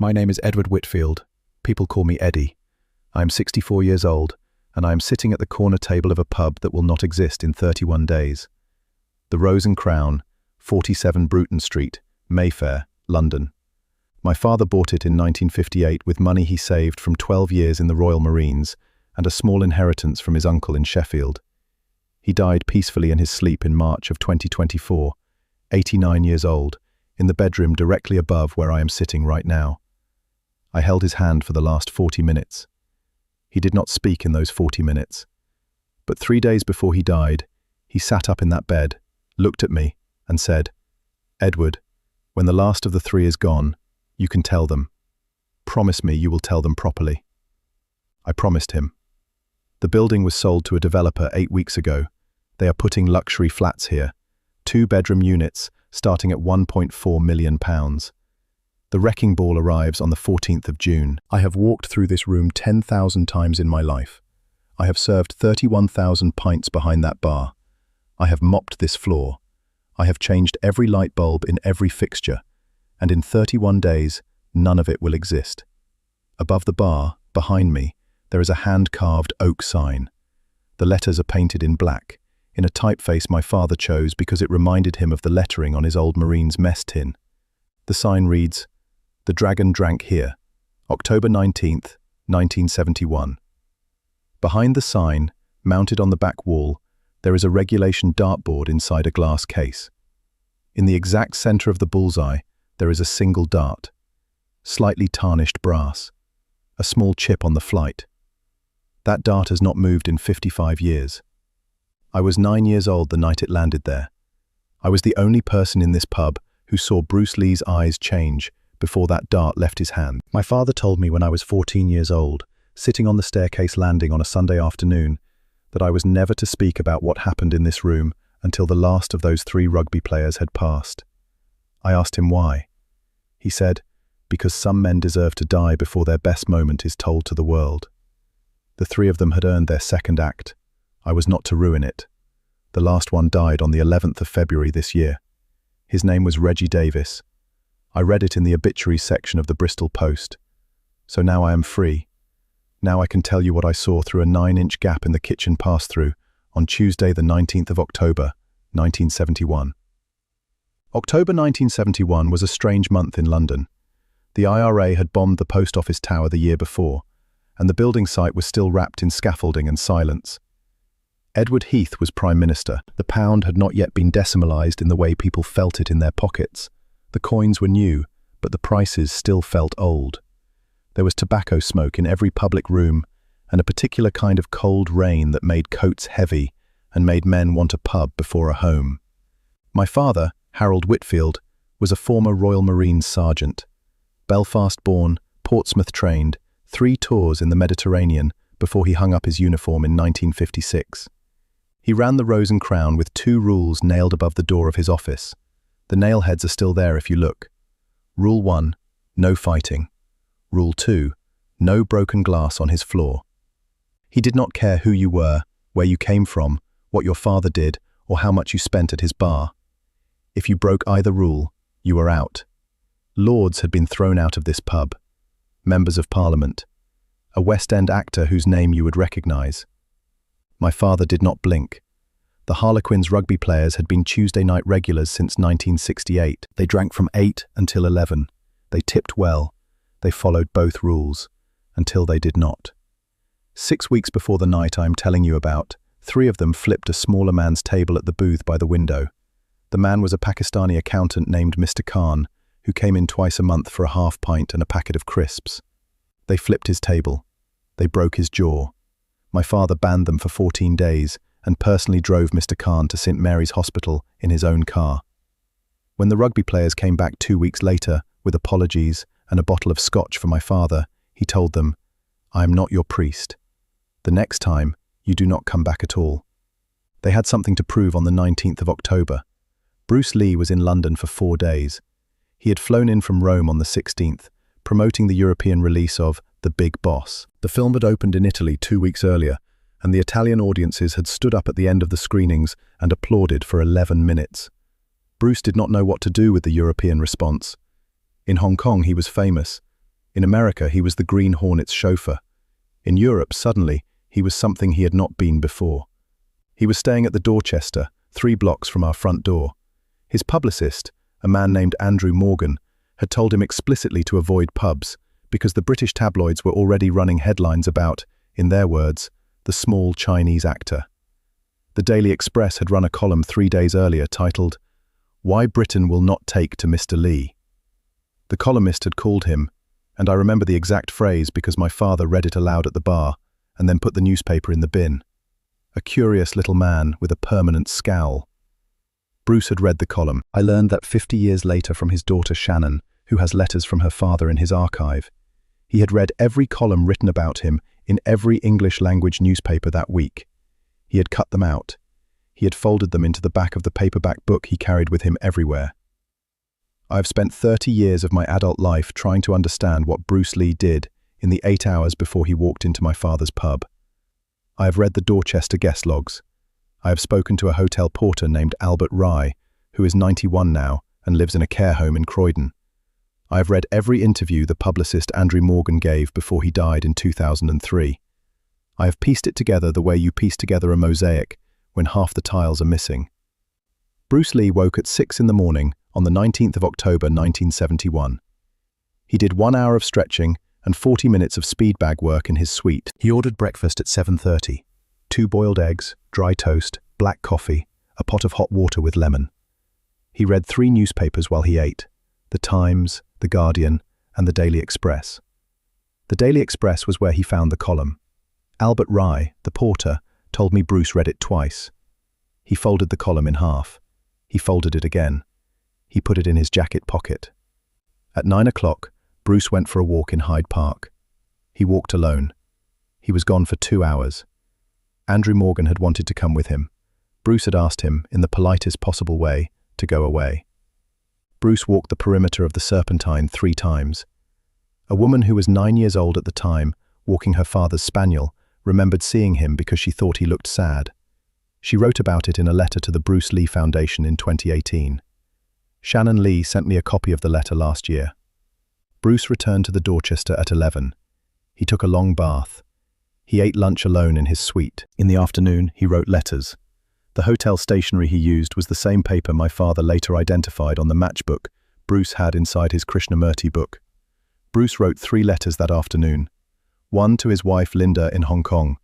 My name is Edward Whitfield. People call me Eddie. I am 64 years old, and I am sitting at the corner table of a pub that will not exist in 31 days. The Rose and Crown, 47 Bruton Street, Mayfair, London. My father bought it in 1958 with money he saved from 12 years in the Royal Marines and a small inheritance from his uncle in Sheffield. He died peacefully in his sleep in March of 2024, 89 years old, in the bedroom directly above where I am sitting right now. I held his hand for the last 40 minutes. He did not speak in those 40 minutes. But 3 days before he died, he sat up in that bed, looked at me, and said, "Edward, when the last of the three is gone, you can tell them. Promise me you will tell them properly." I promised him. The building was sold to a developer 8 weeks ago. They are putting luxury flats here, 2-bedroom units starting at £1.4 million. The wrecking ball arrives on the 14th of June. I have walked through this room 10,000 times in my life. I have served 31,000 pints behind that bar. I have mopped this floor. I have changed every light bulb in every fixture, and in 31 days, none of it will exist. Above the bar, behind me, there is a hand-carved oak sign. The letters are painted in black, in a typeface my father chose because it reminded him of the lettering on his old Marines mess tin. The sign reads, "The Dragon drank here, October 19th, 1971. Behind the sign, mounted on the back wall, there is a regulation dartboard inside a glass case. In the exact center of the bullseye, there is a single dart, slightly tarnished brass, a small chip on the flight. That dart has not moved in 55 years. I was 9 years old the night it landed there. I was the only person in this pub who saw Bruce Lee's eyes change before that dart left his hand. My father told me when I was 14 years old, sitting on the staircase landing on a Sunday afternoon, that I was never to speak about what happened in this room until the last of those 3 rugby players had passed. I asked him why. He said, because some men deserve to die before their best moment is told to the world. The 3 of them had earned their second act. I was not to ruin it. The last one died on the 11th of February this year. His name was Reggie Davies. I read it in the obituaries section of the Bristol Post. So now I am free. Now I can tell you what I saw through a 9-inch gap in the kitchen pass-through on Tuesday the 19th of October, 1971. October 1971 was a strange month in London. The IRA had bombed the post office tower the year before, and the building site was still wrapped in scaffolding and silence. Edward Heath was Prime Minister. The pound had not yet been decimalised in the way people felt it in their pockets. The coins were new, but the prices still felt old. There was tobacco smoke in every public room, and a particular kind of cold rain that made coats heavy and made men want a pub before a home. My father, Harold Whitfield, was a former Royal Marines sergeant. Belfast-born, Portsmouth-trained, 3 tours in the Mediterranean before he hung up his uniform in 1956. He ran the Rose and Crown with 2 rules nailed above the door of his office. The nailheads are still there if you look. Rule 1, no fighting. Rule 2, no broken glass on his floor. He did not care who you were, where you came from, what your father did, or how much you spent at his bar. If you broke either rule, you were out. Lords had been thrown out of this pub. Members of Parliament. A West End actor whose name you would recognise. My father did not blink. The Harlequins rugby players had been Tuesday night regulars since 1968. They drank from 8 until 11. They tipped well. They followed both rules. Until they did not. 6 weeks before the night I am telling you about, 3 of them flipped a smaller man's table at the booth by the window. The man was a Pakistani accountant named Mr. Khan, who came in twice a month for a half pint and a packet of crisps. They flipped his table. They broke his jaw. My father banned them for 14 days and personally drove Mr. Khan to St. Mary's Hospital in his own car. When the rugby players came back 2 weeks later with apologies and a bottle of scotch for my father, he told them, "I am not your priest. The next time, you do not come back at all." They had something to prove on the 19th of October. Bruce Lee was in London for 4 days. He had flown in from Rome on the 16th, promoting the European release of The Big Boss. The film had opened in Italy 2 weeks earlier, and the Italian audiences had stood up at the end of the screenings and applauded for 11 minutes. Bruce did not know what to do with the European response. In Hong Kong he was famous. In America, he was the Green Hornet's chauffeur. In Europe, suddenly, he was something he had not been before. He was staying at the Dorchester, 3 blocks from our front door. His publicist, a man named Andrew Morgan, had told him explicitly to avoid pubs because the British tabloids were already running headlines about, in their words, the small Chinese actor. The Daily Express had run a column 3 days earlier titled, "Why Britain Will Not Take to Mr. Lee." The columnist had called him, and I remember the exact phrase because my father read it aloud at the bar and then put the newspaper in the bin. A curious little man with a permanent scowl. Bruce had read the column. I learned that 50 years later from his daughter Shannon, who has letters from her father in his archive. He had read every column written about him in every English-language newspaper that week. He had cut them out. He had folded them into the back of the paperback book he carried with him everywhere. I have spent 30 years of my adult life trying to understand what Bruce Lee did in the 8 hours before he walked into my father's pub. I have read the Dorchester guest logs. I have spoken to a hotel porter named Albert Rye, who is 91 now and lives in a care home in Croydon. I have read every interview the publicist Andrew Morgan gave before he died in 2003. I have pieced it together the way you piece together a mosaic when half the tiles are missing. Bruce Lee woke at 6 in the morning on the 19th of October 1971. He did 1 hour of stretching and 40 minutes of speed bag work in his suite. He ordered breakfast at 7:30. 2 boiled eggs, dry toast, black coffee, a pot of hot water with lemon. He read 3 newspapers while he ate: The Times, The Guardian, and The Daily Express. The Daily Express was where he found the column. Albert Rye, the porter, told me Bruce read it twice. He folded the column in half. He folded it again. He put it in his jacket pocket. At 9 o'clock, Bruce went for a walk in Hyde Park. He walked alone. He was gone for 2 hours. Andrew Morgan had wanted to come with him. Bruce had asked him, in the politest possible way, to go away. Bruce walked the perimeter of the Serpentine 3 times. A woman who was 9 years old at the time, walking her father's spaniel, remembered seeing him because she thought he looked sad. She wrote about it in a letter to the Bruce Lee Foundation in 2018. Shannon Lee sent me a copy of the letter last year. Bruce returned to the Dorchester at 11. He took a long bath. He ate lunch alone in his suite. In the afternoon, he wrote letters. The hotel stationery he used was the same paper my father later identified on the matchbook Bruce had inside his Krishnamurti book. Bruce wrote 3 letters that afternoon. 1 to his wife Linda in Hong Kong.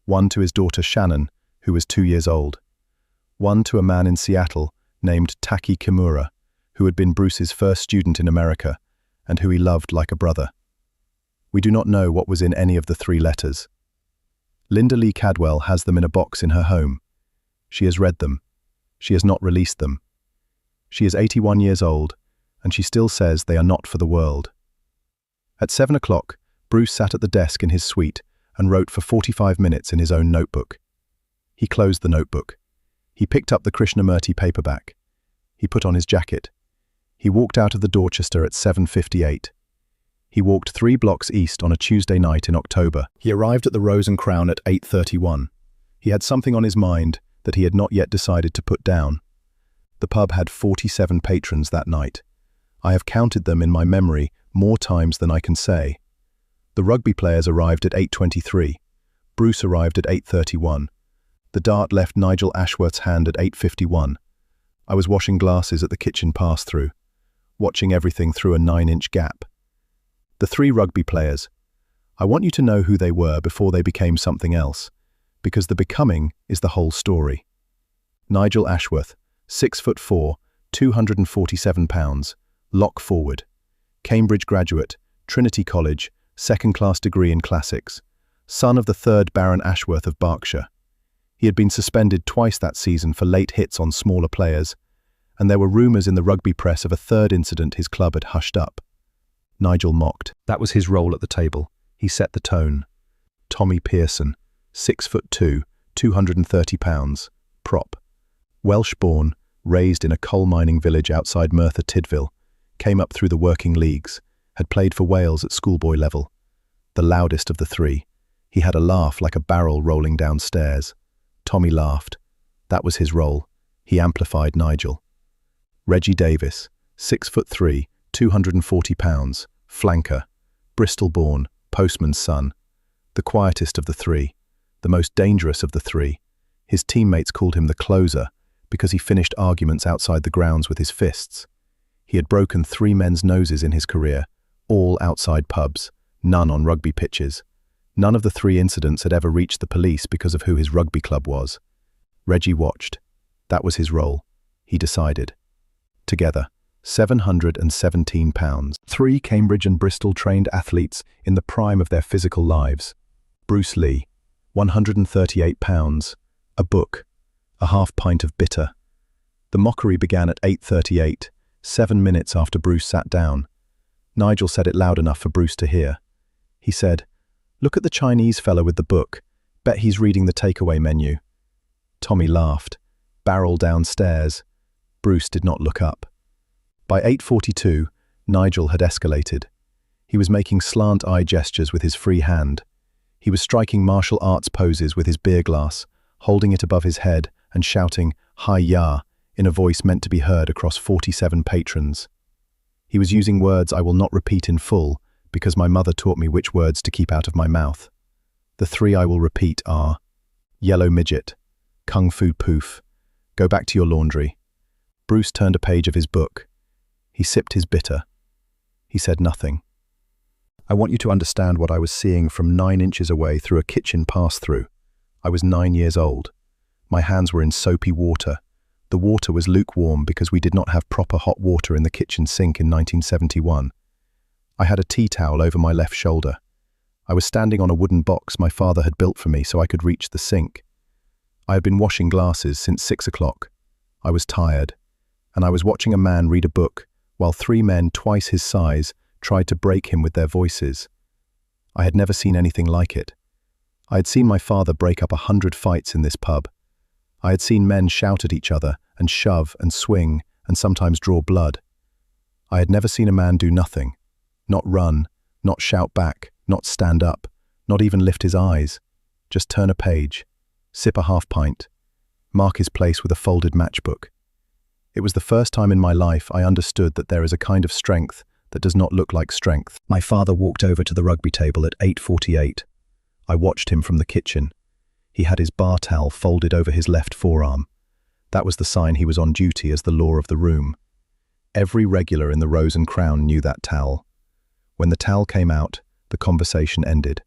1 to his daughter Shannon, who was 2 years old. 1 to a man in Seattle named Taki Kimura, who had been Bruce's first student in America and who he loved like a brother. We do not know what was in any of the 3 letters. Linda Lee Cadwell has them in a box in her home. She has read them. She has not released them. She is 81 years old, and she still says they are not for the world. At 7 o'clock, Bruce sat at the desk in his suite and wrote for 45 minutes in his own notebook. He closed the notebook. He picked up the Krishnamurti paperback. He put on his jacket. He walked out of the Dorchester at 7:58. He walked 3 blocks east on a Tuesday night in October. He arrived at the Rose and Crown at 8:31. He had something on his mind that he had not yet decided to put down. The pub had 47 patrons that night. I have counted them in my memory more times than I can say. The rugby players arrived at 8:23. Bruce arrived at 8:31. The dart left Nigel Ashworth's hand at 8:51. I was washing glasses at the kitchen pass-through, watching everything through a 9-inch gap. The 3 rugby players. I want you to know who they were before they became something else, because the becoming is the whole story. Nigel Ashworth, 6'4", 247 pounds, lock forward. Cambridge graduate, Trinity College, 2nd-class degree in classics. Son of the 3rd Baron Ashworth of Berkshire. He had been suspended twice that season for late hits on smaller players, and there were rumours in the rugby press of a 3rd incident his club had hushed up. Nigel mocked. That was his role at the table. He set the tone. Tommy Pearson, 6'2", 230 pounds, prop. Welsh-born, raised in a coal mining village outside Merthyr Tydfil, came up through the working leagues, had played for Wales at schoolboy level. The loudest of the 3. He had a laugh like a barrel rolling downstairs. Tommy laughed. That was his role. He amplified Nigel. Reggie Davies, 6'3", 240 pounds, flanker. Bristol-born, postman's son, the quietest of the three, the most dangerous of the three. His teammates called him the closer because he finished arguments outside the grounds with his fists. He had broken 3 men's noses in his career, all outside pubs, none on rugby pitches. None of the 3 incidents had ever reached the police because of who his rugby club was. Reggie watched. That was his role. He decided. Together, £717. 3 Cambridge and Bristol-trained athletes in the prime of their physical lives. Bruce Lee, £138. A book. A half pint of bitter. The mockery began at 8:38, 7 minutes after Bruce sat down. Nigel said it loud enough for Bruce to hear. He said, "Look at the Chinese fella with the book. Bet he's reading the takeaway menu." Tommy laughed. Barrel downstairs. Bruce did not look up. By 8:42, Nigel had escalated. He was making slant-eye gestures with his free hand. He was striking martial arts poses with his beer glass, holding it above his head and shouting, "Hi-ya," in a voice meant to be heard across 47 patrons. He was using words I will not repeat in full because my mother taught me which words to keep out of my mouth. The 3 I will repeat are yellow midget, kung fu poof, go back to your laundry. Bruce turned a page of his book. He sipped his bitter. He said nothing. I want you to understand what I was seeing from 9 inches away through a kitchen pass-through. I was 9 years old. My hands were in soapy water. The water was lukewarm because we did not have proper hot water in the kitchen sink in 1971. I had a tea towel over my left shoulder. I was standing on a wooden box my father had built for me so I could reach the sink. I had been washing glasses since 6 o'clock. I was tired, and I was watching a man read a book while 3 men twice his size tried to break him with their voices. I had never seen anything like it. I had seen my father break up 100 fights in this pub. I had seen men shout at each other and shove and swing and sometimes draw blood. I had never seen a man do nothing, not run, not shout back, not stand up, not even lift his eyes, just turn a page, sip a half pint, mark his place with a folded matchbook. It was the first time in my life I understood that there is a kind of strength that does not look like strength. My father walked over to the rugby table at 8:48. I watched him from the kitchen. He had his bar towel folded over his left forearm. That was the sign he was on duty as the law of the room. Every regular in the Rose and Crown knew that towel. When the towel came out, the conversation ended.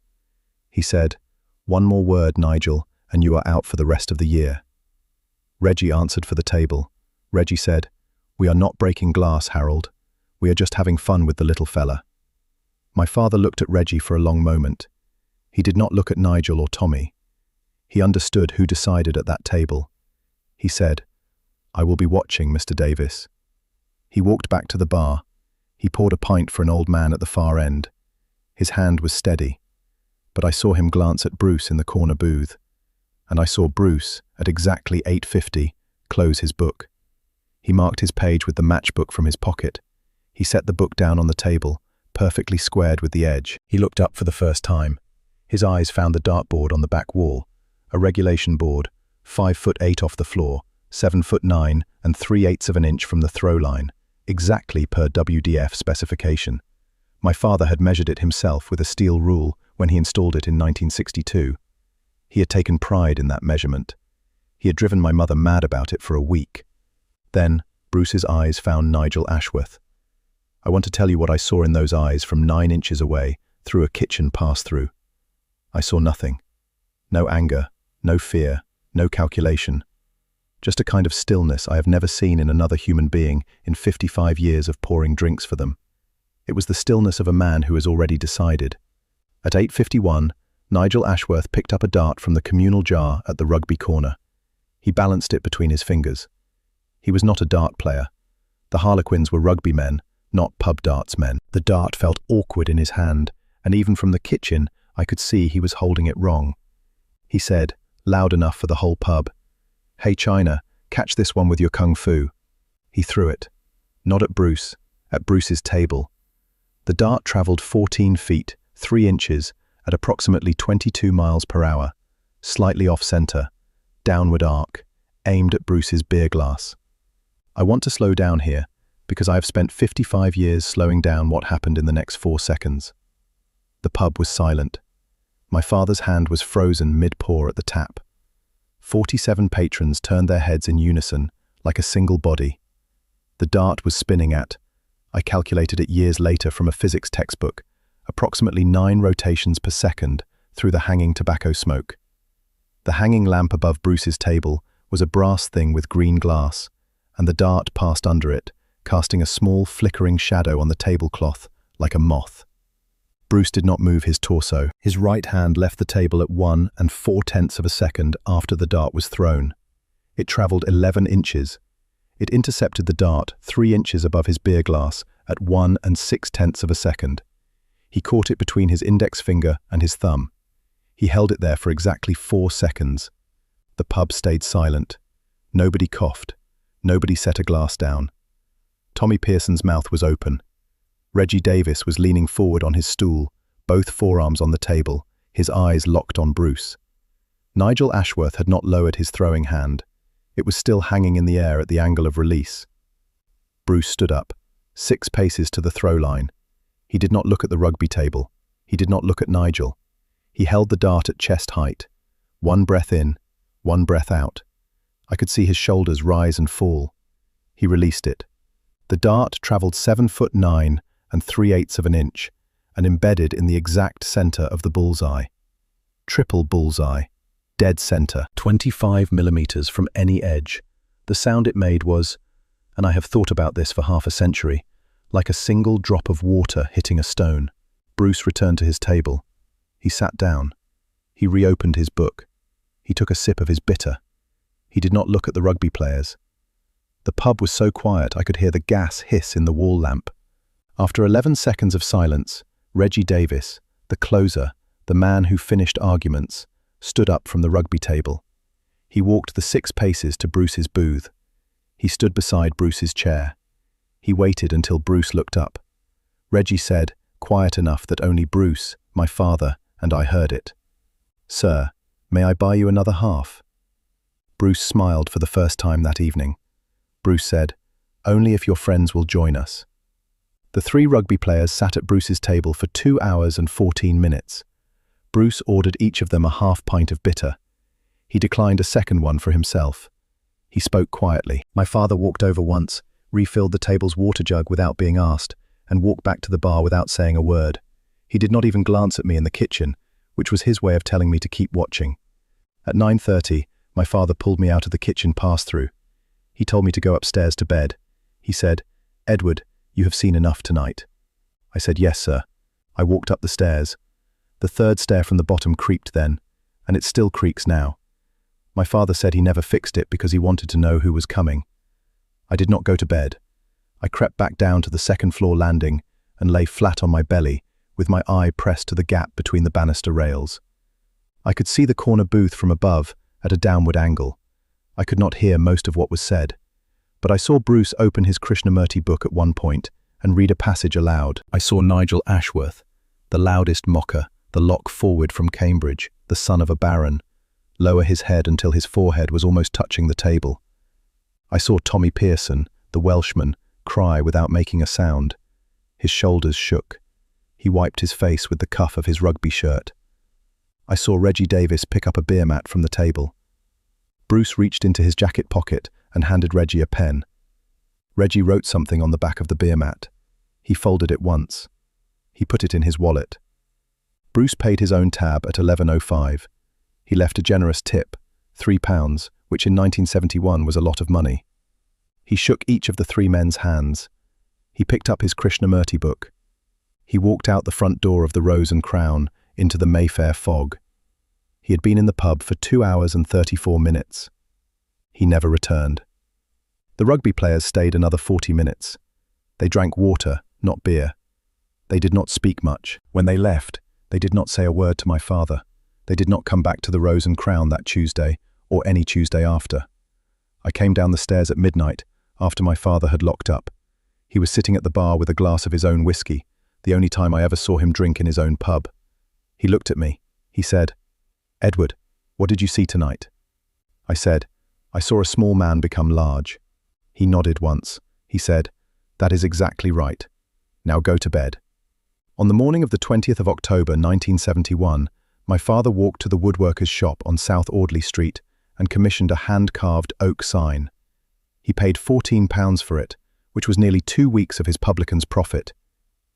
He said, "One more word, Nigel, and you are out for the rest of the year." Reggie answered for the table. Reggie said, "We are not breaking glass, Harold. We are just having fun with the little fella." My father looked at Reggie for a long moment. He did not look at Nigel or Tommy. He understood who decided at that table. He said, "I will be watching, Mr. Davies." He walked back to the bar. He poured a pint for an old man at the far end. His hand was steady, but I saw him glance at Bruce in the corner booth, and I saw Bruce, at exactly 8:50, close his book. He marked his page with the matchbook from his pocket. He set the book down on the table, perfectly squared with the edge. He looked up for the first time. His eyes found the dartboard on the back wall, a regulation board, 5'8" off the floor, 7'9" and 3/8 of an inch from the throw line, exactly per WDF specification. My father had measured it himself with a steel rule when he installed it in 1962. He had taken pride in that measurement. He had driven my mother mad about it for a week. Then, Bruce's eyes found Nigel Ashworth. I want to tell you what I saw in those eyes from 9 inches away, through a kitchen pass-through. I saw nothing. No anger, no fear, no calculation. Just a kind of stillness I have never seen in another human being in 55 years of pouring drinks for them. It was the stillness of a man who has already decided. At 8:51, Nigel Ashworth picked up a dart from the communal jar at the rugby corner. He balanced it between his fingers. He was not a dart player. The Harlequins were rugby men, not pub darts men. The dart felt awkward in his hand, and even from the kitchen, I could see he was holding it wrong. He said, loud enough for the whole pub, "Hey China, catch this one with your kung fu." He threw it. Not at Bruce, at Bruce's table. The dart travelled 14 feet, 3 inches, at approximately 22 miles per hour, slightly off-centre, downward arc, aimed at Bruce's beer glass. I want to slow down here, because I have spent 55 years slowing down what happened in the next 4 seconds. The pub was silent. My father's hand was frozen mid-pour at the tap. 47 patrons turned their heads in unison, like a single body. The dart was spinning at, I calculated it years later from a physics textbook, approximately 9 rotations per second through the hanging tobacco smoke. The hanging lamp above Bruce's table was a brass thing with green glass, and the dart passed under it, casting a small flickering shadow on the tablecloth like a moth. Bruce did not move his torso. His right hand left the table at 1 4/10 of a second after the dart was thrown. It travelled 11 inches. It intercepted the dart 3 inches above his beer glass at 1 6/10 of a second. He caught it between his index finger and his thumb. He held it there for exactly 4 seconds. The pub stayed silent. Nobody coughed. Nobody set a glass down. Tommy Pearson's mouth was open. Reggie Davies was leaning forward on his stool, both forearms on the table, his eyes locked on Bruce. Nigel Ashworth had not lowered his throwing hand. It was still hanging in the air at the angle of release. Bruce stood up, 6 paces to the throw line. He did not look at the rugby table. He did not look at Nigel. He held the dart at chest height. 1 breath in, 1 breath out. I could see his shoulders rise and fall. He released it. The dart travelled 7'9" and 3/8 of an inch, and embedded in the exact centre of the bullseye. Triple bullseye. Dead centre. 25 millimetres from any edge. The sound it made was, and I have thought about this for half a century, like a single drop of water hitting a stone. Bruce returned to his table. He sat down. He reopened his book. He took a sip of his bitter. He did not look at the rugby players. The pub was so quiet I could hear the gas hiss in the wall lamp. After 11 seconds of silence, Reggie Davies, the closer, the man who finished arguments, stood up from the rugby table. He walked the 6 paces to Bruce's booth. He stood beside Bruce's chair. He waited until Bruce looked up. Reggie said, quiet enough that only Bruce, my father, and I heard it. "Sir, may I buy you another half?" Bruce smiled for the first time that evening. Bruce said, "Only if your friends will join us." The 3 rugby players sat at Bruce's table for 2 hours and 14 minutes. Bruce ordered each of them a half pint of bitter. He declined a second one for himself. He spoke quietly. My father walked over once, refilled the table's water jug without being asked, and walked back to the bar without saying a word. He did not even glance at me in the kitchen, which was his way of telling me to keep watching. At 9:30, my father pulled me out of the kitchen pass-through. He told me to go upstairs to bed. He said, "Edward, you have seen enough tonight." I said, "Yes, sir." I walked up the stairs. The 3rd stair from the bottom creaked then, and it still creaks now. My father said he never fixed it because he wanted to know who was coming. I did not go to bed. I crept back down to the 2nd floor landing and lay flat on my belly, with my eye pressed to the gap between the banister rails. I could see the corner booth from above at a downward angle. I could not hear most of what was said, but I saw Bruce open his Krishnamurti book at one point and read a passage aloud. I saw Nigel Ashworth, the loudest mocker, the lock forward from Cambridge, the son of a baron, lower his head until his forehead was almost touching the table. I saw Tommy Pearson, the Welshman, cry without making a sound. His shoulders shook. He wiped his face with the cuff of his rugby shirt. I saw Reggie Davies pick up a beer mat from the table. Bruce reached into his jacket pocket and handed Reggie a pen. Reggie wrote something on the back of the beer mat. He folded it once. He put it in his wallet. Bruce paid his own tab at 11:05. He left a generous tip, £3, which in 1971 was a lot of money. He shook each of the 3 men's hands. He picked up his Krishnamurti book. He walked out the front door of the Rose and Crown into the Mayfair fog. He had been in the pub for 2 hours and 34 minutes. He never returned. The rugby players stayed another 40 minutes. They drank water, not beer. They did not speak much. When they left, they did not say a word to my father. They did not come back to the Rose and Crown that Tuesday, or any Tuesday after. I came down the stairs at midnight, after my father had locked up. He was sitting at the bar with a glass of his own whiskey, the only time I ever saw him drink in his own pub. He looked at me. He said, "Edward, what did you see tonight?" I said, "I saw a small man become large." He nodded once. He said, "That is exactly right. Now go to bed." On the morning of the 20th of October 1971, my father walked to the woodworker's shop on South Audley Street and commissioned a hand-carved oak sign. He paid £14 for it, which was nearly 2 weeks of his publican's profit.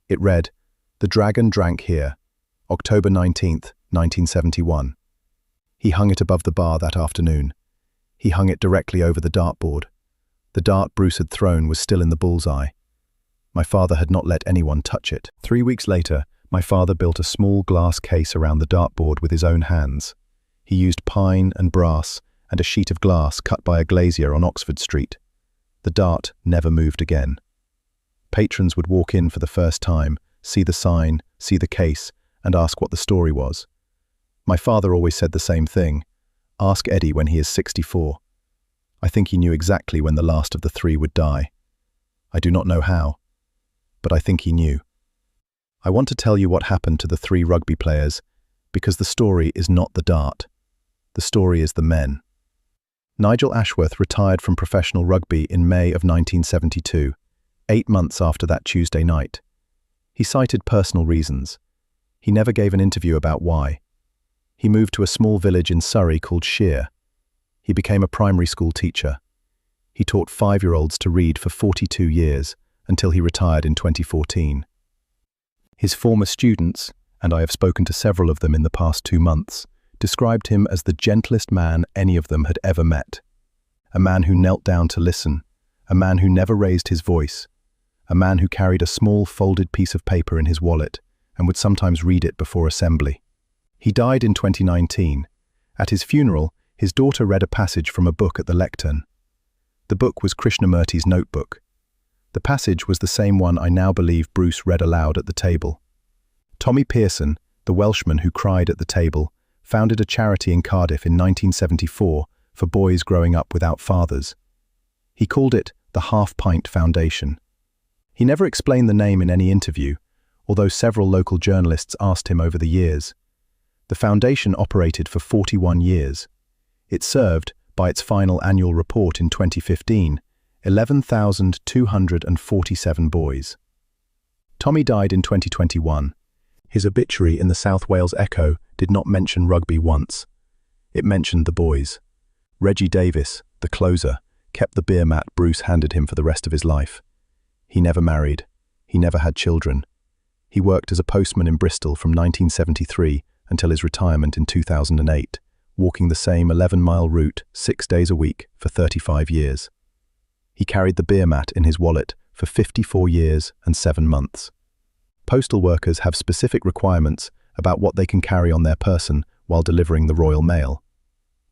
It read, "The Dragon Drank Here, October 19th, 1971. He hung it above the bar that afternoon. He hung it directly over the dartboard. The dart Bruce had thrown was still in the bullseye. My father had not let anyone touch it. 3 weeks later, my father built a small glass case around the dartboard with his own hands. He used pine and brass and a sheet of glass cut by a glazier on Oxford Street. The dart never moved again. Patrons would walk in for the first time, see the sign, see the case, and ask what the story was. My father always said the same thing: ask Eddie when he is 64. I think he knew exactly when the last of the three would die. I do not know how, but I think he knew. I want to tell you what happened to the 3 rugby players, because the story is not the dart. The story is the men. Nigel Ashworth retired from professional rugby in May of 1972, 8 months after that Tuesday night. He cited personal reasons. He never gave an interview about why. He moved to a small village in Surrey called Shear. He became a primary school teacher. He taught 5-year-olds to read for 42 years, until he retired in 2014. His former students, and I have spoken to several of them in the past 2 months, described him as the gentlest man any of them had ever met. A man who knelt down to listen, a man who never raised his voice, a man who carried a small folded piece of paper in his wallet and would sometimes read it before assembly. He died in 2019. At his funeral, his daughter read a passage from a book at the lectern. The book was Krishnamurti's notebook. The passage was the same one I now believe Bruce read aloud at the table. Tommy Pearson, the Welshman who cried at the table, founded a charity in Cardiff in 1974 for boys growing up without fathers. He called it the Half Pint Foundation. He never explained the name in any interview, although several local journalists asked him over the years. The foundation operated for 41 years. It served, by its final annual report in 2015, 11,247 boys. Tommy died in 2021. His obituary in the South Wales Echo did not mention rugby once. It mentioned the boys. Reggie Davies, the closer, kept the beer mat Bruce handed him for the rest of his life. He never married. He never had children. He worked as a postman in Bristol from 1973 until his retirement in 2008, walking the same 11-mile route 6 days a week for 35 years. He carried the beer mat in his wallet for 54 years and 7 months. Postal workers have specific requirements about what they can carry on their person while delivering the Royal Mail.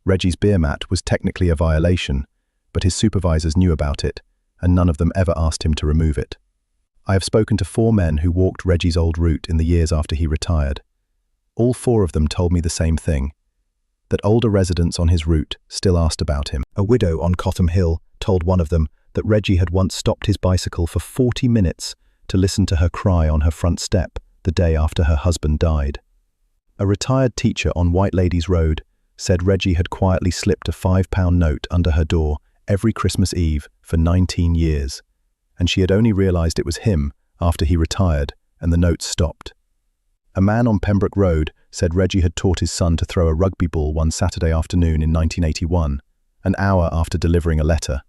Reggie's beer mat was technically a violation, but his supervisors knew about it, and none of them ever asked him to remove it. I have spoken to 4 men who walked Reggie's old route in the years after he retired. All 4 of them told me the same thing, that older residents on his route still asked about him. A widow on Cottam Hill told one of them that Reggie had once stopped his bicycle for 40 minutes to listen to her cry on her front step the day after her husband died. A retired teacher on White Ladies Road said Reggie had quietly slipped a £5 note under her door every Christmas Eve for 19 years, and she had only realised it was him after he retired and the notes stopped. A man on Pembroke Road said Reggie had taught his son to throw a rugby ball one Saturday afternoon in 1981, an hour after delivering a letter,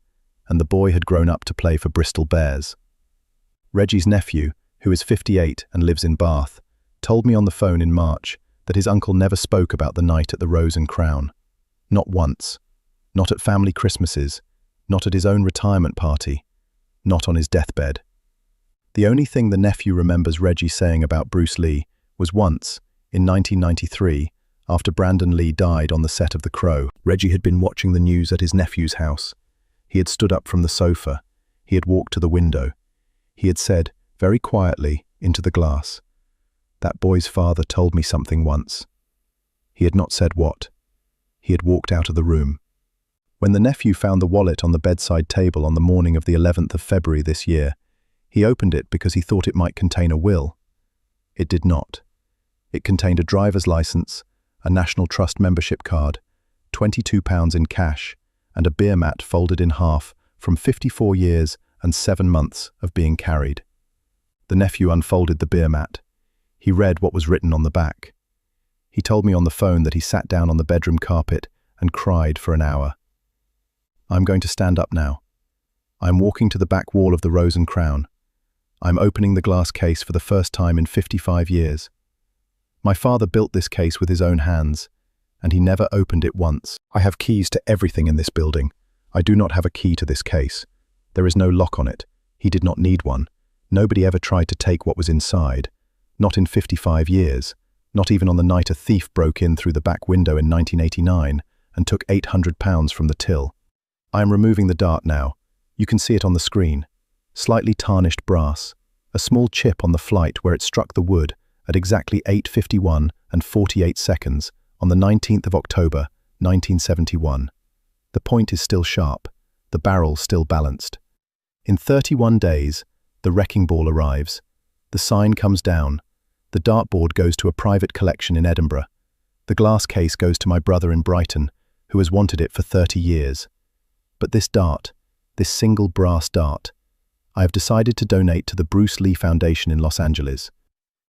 and the boy had grown up to play for Bristol Bears. Reggie's nephew, who is 58 and lives in Bath, told me on the phone in March that his uncle never spoke about the night at the Rose and Crown. Not once. Not at family Christmases. Not at his own retirement party. Not on his deathbed. The only thing the nephew remembers Reggie saying about Bruce Lee was once, in 1993, after Brandon Lee died on the set of The Crow. Reggie had been watching the news at his nephew's house. He had stood up from the sofa. He had walked to the window. He had said, very quietly, into the glass, "That boy's father told me something once." He had not said what. He had walked out of the room. When the nephew found the wallet on the bedside table on the morning of the 11th of February this year, he opened it because he thought it might contain a will. It did not. It contained a driver's license, a National Trust membership card, £22 in cash, and a beer mat folded in half from 54 years and 7 months of being carried. The nephew unfolded the beer mat. He read what was written on the back. He told me on the phone that he sat down on the bedroom carpet and cried for an hour. I'm going to stand up now. I'm walking to the back wall of the Rose and Crown. I'm opening the glass case for the first time in 55 years. My father built this case with his own hands, and he never opened it once. I have keys to everything in this building. I do not have a key to this case. There is no lock on it. He did not need one. Nobody ever tried to take what was inside. Not in 55 years. Not even on the night a thief broke in through the back window in 1989 and took £800 from the till. I am removing the dart now. You can see it on the screen. Slightly tarnished brass. A small chip on the flight where it struck the wood at exactly 8:51 and 48 seconds on the 19th of October, 1971. The point is still sharp, the barrel still balanced. In 31 days, the wrecking ball arrives. The sign comes down. The dartboard goes to a private collection in Edinburgh. The glass case goes to my brother in Brighton, who has wanted it for 30 years. But this dart, this single brass dart, I have decided to donate to the Bruce Lee Foundation in Los Angeles.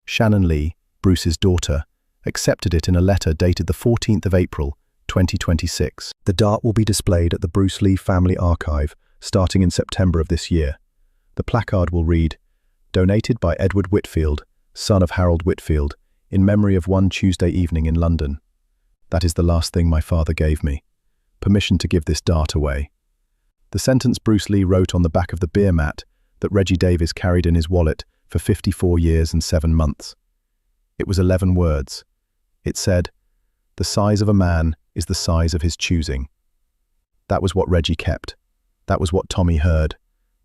Shannon Lee, Bruce's daughter, accepted it in a letter dated the 14th of April, 2026. The dart will be displayed at the Bruce Lee Family Archive starting in September of this year. The placard will read, "Donated by Edward Whitfield, son of Harold Whitfield, in memory of one Tuesday evening in London." That is the last thing my father gave me. Permission to give this dart away. The sentence Bruce Lee wrote on the back of the beer mat that Reggie Davies carried in his wallet for 54 years and 7 months. It was 11 words. It said, "The size of a man is the size of his choosing." That was what Reggie kept. That was what Tommy heard.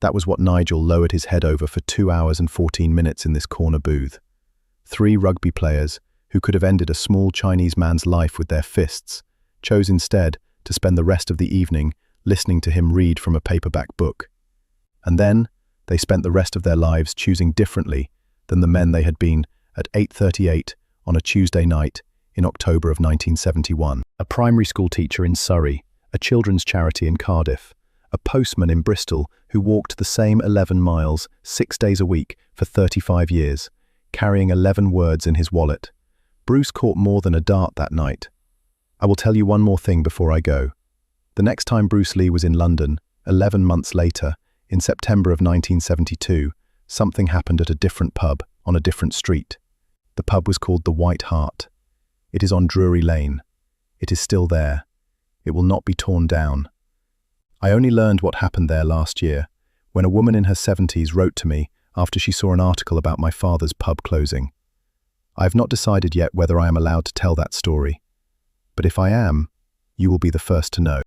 That was what Nigel lowered his head over for 2 hours and 14 minutes in this corner booth. 3 rugby players, who could have ended a small Chinese man's life with their fists, chose instead to spend the rest of the evening listening to him read from a paperback book. And then, they spent the rest of their lives choosing differently than the men they had been at 8:38 on a Tuesday night in October of 1971. A primary school teacher in Surrey, a children's charity in Cardiff, a postman in Bristol who walked the same 11 miles 6 days a week for 35 years, carrying 11 words in his wallet. Bruce caught more than a dart that night. I will tell you one more thing before I go. The next time Bruce Lee was in London, 11 months later, in September of 1972, something happened at a different pub on a different street. The pub was called the White Hart. It is on Drury Lane. It is still there. It will not be torn down. I only learned what happened there last year, when a woman in her 70s wrote to me after she saw an article about my father's pub closing. I have not decided yet whether I am allowed to tell that story. But if I am, you will be the first to know.